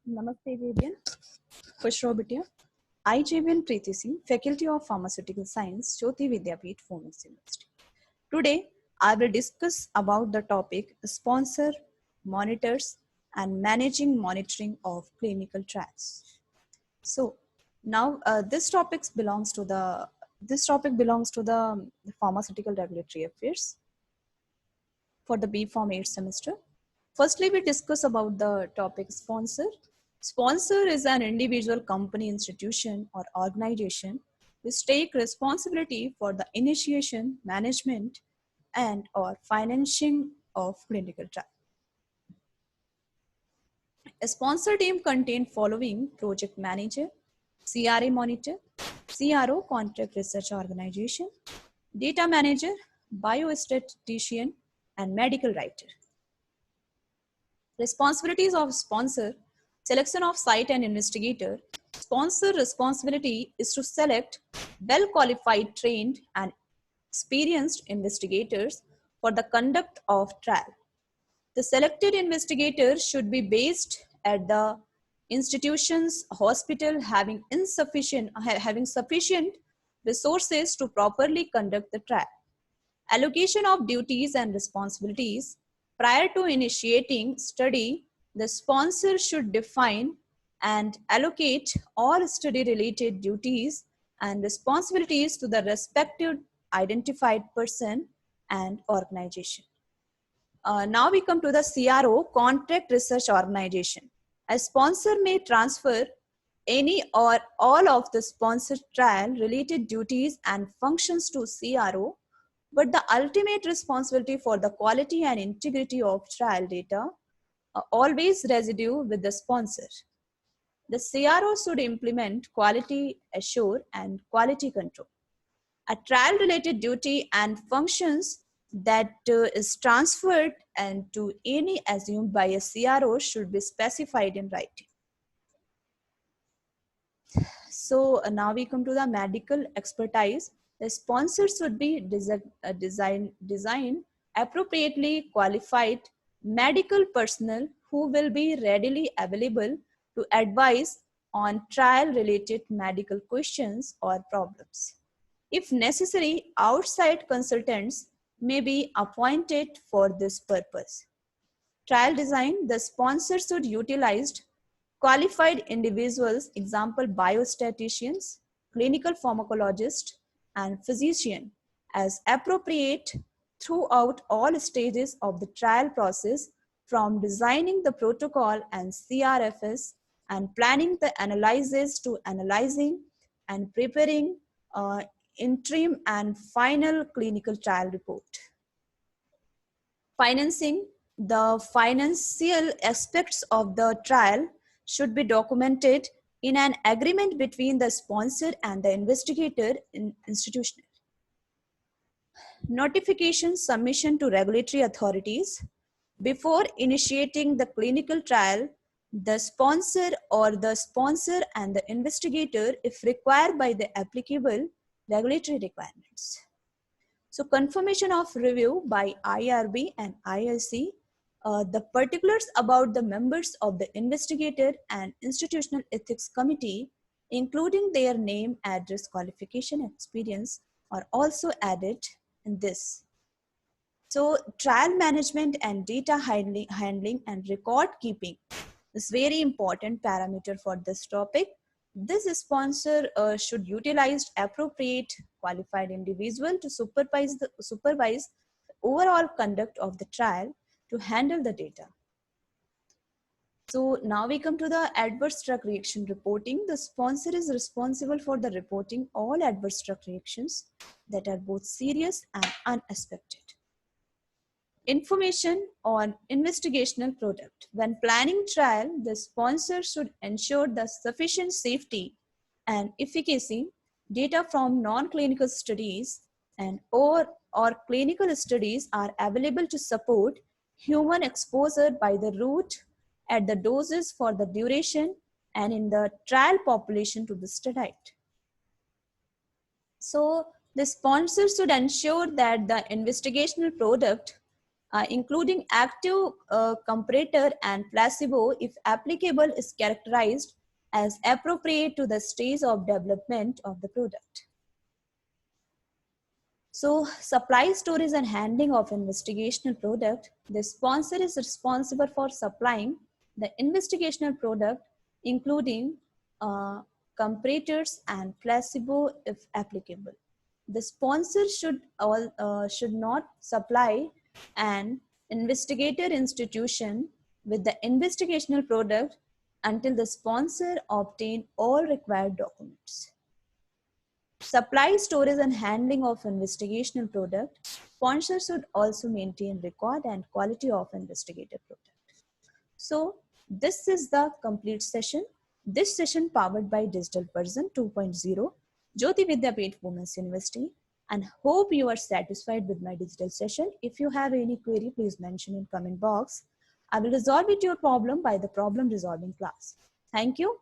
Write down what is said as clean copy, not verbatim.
Namaste, Javian. खुश रहो बिटिया. I, Javian Preeti Singh, Faculty of Pharmaceutical Science, Jyoti Vidyapeeth, Women's University. Today, I will discuss about the topic sponsor, monitors, and managing monitoring of clinical trials. So, now this topic belongs to the pharmaceutical regulatory affairs for the B Pharm 8th semester. Firstly, we discuss about the topic sponsor. Sponsor is an individual, company, institution, or organization which take responsibility for the initiation, management, and or financing of clinical trial. A sponsor team contain following: project manager, CRA monitor, CRO contract research organization, data manager, biostatistician, and medical writer. Responsibilities of sponsor: selection of site and investigator. Sponsor responsibility is to select well-qualified, trained, and experienced investigators for the conduct of trial. The selected investigators should be based at the institution's hospital having sufficient resources to properly conduct the trial. Allocation of duties and responsibilities. Prior to initiating study, the sponsor should define and allocate all study-related duties and responsibilities to the respective identified person and organization. Now we come to the CRO, Contract Research Organization. A sponsor may transfer any or all of the sponsored trial related duties and functions to CRO, but the ultimate responsibility for the quality and integrity of trial data always residue with the sponsor. The CRO should implement quality assure and quality control. A trial-related duty and functions that is transferred and to any assumed by a CRO should be specified in writing. So now we come to the medical expertise. The sponsors should be design appropriately qualified medical personnel who will be readily available to advise on trial-related medical questions or problems. If necessary, outside consultants may be appointed for this purpose. Trial design: the sponsor should utilize qualified individuals, example biostatisticians, clinical pharmacologists, and physician as appropriate throughout all stages of the trial process, from designing the protocol and CRFS and planning the analysis to analyzing and preparing interim and final clinical trial report. Financing: the financial aspects of the trial should be documented in an agreement between the sponsor and the investigator institutional. Notification submission to regulatory authorities. Before initiating the clinical trial, the sponsor and the investigator, if required by the applicable regulatory requirements. So confirmation of review by IRB and ILC. The particulars about the members of the investigator and institutional ethics committee, including their name, address, qualification, experience, are also added in this. So trial management and data handling and record keeping is very important parameter for this topic. This sponsor should utilize appropriate qualified individual to supervise the overall conduct of the trial to handle the data. So now we come to the adverse drug reaction reporting. The sponsor is responsible for the reporting all adverse drug reactions that are both serious and unexpected. Information on investigational product. When planning trial, the sponsor should ensure the sufficient safety and efficacy data from non-clinical studies and or clinical studies are available to support human exposure by the route at the doses for the duration and in the trial population to be studied. So the sponsor should ensure that the investigational product including active comparator and placebo, if applicable, is characterized as appropriate to the stage of development of the product. So, supply, storage, and handling of investigational product. The sponsor is responsible for supplying the investigational product, including comparators and placebo, if applicable. The sponsor should not supply an investigator institution with the investigational product until the sponsor obtain all required documents. Supply, storage, and handling of investigational product. Sponsor should also maintain record and quality of investigative product. So this is the complete session. This session powered by Digital Person 2.0, Jyoti Vidyapeeth Women's University, and hope you are satisfied with my digital session. If you have any query, please mention in comment box. I will resolve it your problem by the problem resolving class. Thank you.